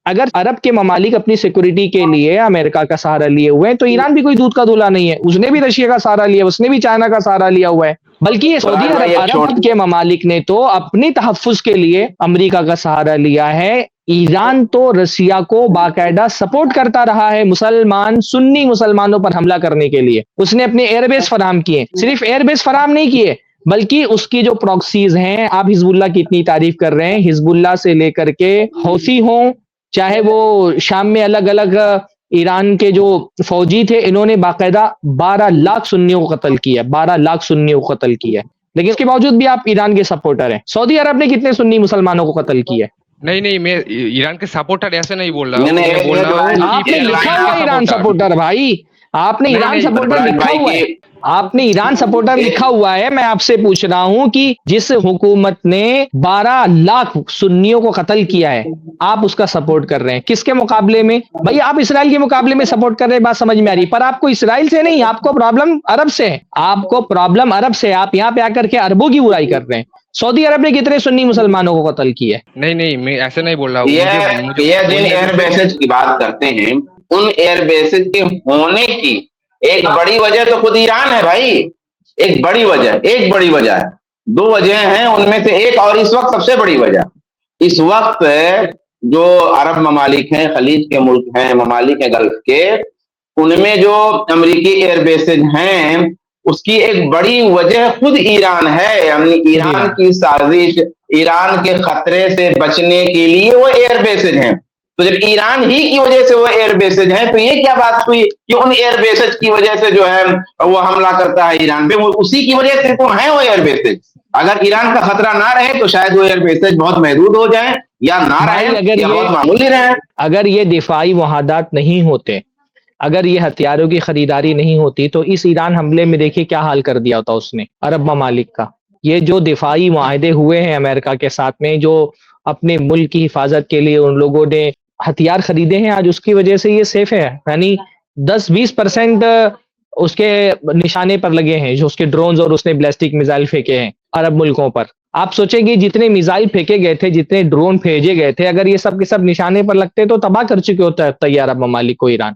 اگر عرب کے ممالک اپنی سیکورٹی کے لیے امریکہ کا سہارا لیے ہوئے ہیں تو ایران بھی کوئی دودھ کا دھولا نہیں ہے، اس نے بھی رشیا کا سہارا لیا، اس نے بھی چائنا کا سہارا لیا ہوا ہے، بلکہ یہ سعودی عرب کے ممالک نے تو اپنی تحفظ کے لیے امریکہ کا سہارا لیا ہے۔ ایران تو رشیا کو باقاعدہ سپورٹ کرتا رہا ہے سنی مسلمانوں پر حملہ کرنے کے لیے، اس نے اپنے ایئر بیس فراہم کیے، صرف ایئر بیس فراہم نہیں کیے بلکہ اس کی جو پراکسیز ہیں، آپ حزب اللہ کی اتنی تعریف کر رہے ہیں، حزب اللہ سے لے کر کے حوثی ہوں، چاہے وہ شام میں الگ الگ ایران کے جو فوجی تھے، انہوں نے باقاعدہ 12 لاکھ سنیوں کو قتل کیا، 12 لاکھ سنیوں کو قتل کیا، لیکن اس کے باوجود بھی آپ ایران کے سپورٹر ہیں۔ سعودی عرب نے کتنے سنی مسلمانوں کو قتل کیا؟ نہیں میں ایران کے سپورٹر ایسے نہیں بول رہا ہوں، آپ نے لکھا ہوا ہے ایران سپورٹر، بھائی آپ نے ایران سپورٹر لکھا ہوا ہے، آپ نے ایران سپورٹر لکھا ہوا ہے۔ میں آپ سے پوچھ رہا ہوں کہ جس حکومت نے 12 لاکھ سنیوں کو قتل کیا ہے، آپ اس کا سپورٹ کر رہے ہیں کس کے مقابلے میں؟ بھائی آپ اسرائیل کے مقابلے میں سپورٹ کر رہے ہیں، بات سمجھ میں آ رہی، پر آپ کو اسرائیل سے نہیں، آپ کو پرابلم عرب سے ہے، آپ کو پرابلم عرب سے، آپ یہاں پہ آ کر کے عربوں کی برائی کر رہے ہیں۔ سعودی عرب نے کتنے سنی مسلمانوں کو قتل کیا ہے؟ نہیں میں ایسے نہیں بول رہا ہوں۔ یہ جن ایئر بیسز کی بات کرتے ہیں، ان ایئر بیسز کے ہونے کی ایک بڑی وجہ تو خود ایران ہے بھائی، ایک بڑی وجہ ہے، 2 وجہ ہیں ان میں سے ایک، اور اس وقت سب سے بڑی وجہ، اس وقت جو عرب ممالک ہیں، خلیج کے ملک ہیں، ممالک ہیں گلف کے، ان میں جو امریکی ایئر بیسز ہیں، اس کی ایک بڑی وجہ خود ایران ہے، یعنی ایران کی سازش، ایران کے خطرے سے بچنے کے لیے وہ ایئر بیسز ہیں۔ تو جب ایران ہی کی وجہ سے وہ ایئر بیسز ہیں تو یہ کیا بات ہوئی کہ ان ایئر بیسز کی وجہ سے جو ہے وہ حملہ کرتا ہے ایران پہ، وہ اسی کی وجہ سے تو ہیں وہ ایئر بیسز۔ اگر ایران کا خطرہ نہ رہے تو شاید وہ ایئر بیسز بہت محدود ہو جائیں یا نہ رہیں یا بہت معمولی رہیں۔ اگر یہ دفاعی معاہدات نہیں ہوتے، اگر یہ ہتھیاروں کی خریداری نہیں ہوتی تو اس ایران حملے میں دیکھیے کیا حال کر دیا ہوتا اس نے عرب ممالک کا۔ یہ جو دفاعی معاہدے ہوئے ہیں امریکہ کے ساتھ میں، جو اپنے ملک کی حفاظت کے لیے ان لوگوں نے ہتھیار خریدے ہیں، آج اس کی وجہ سے یہ سیف ہے، یعنی 10-20% اس کے نشانے پر لگے ہیں، جو اس کے ڈرونز اور اس نے بلیسٹک میزائل پھینکے ہیں عرب ملکوں پر۔ آپ سوچیں کہ جتنے میزائل پھینکے گئے تھے، جتنے ڈرون بھیجے گئے تھے، اگر یہ سب کے سب نشانے پر لگتے تو تباہ کر چکے ہوتا ہے عرب ممالک کو ایران۔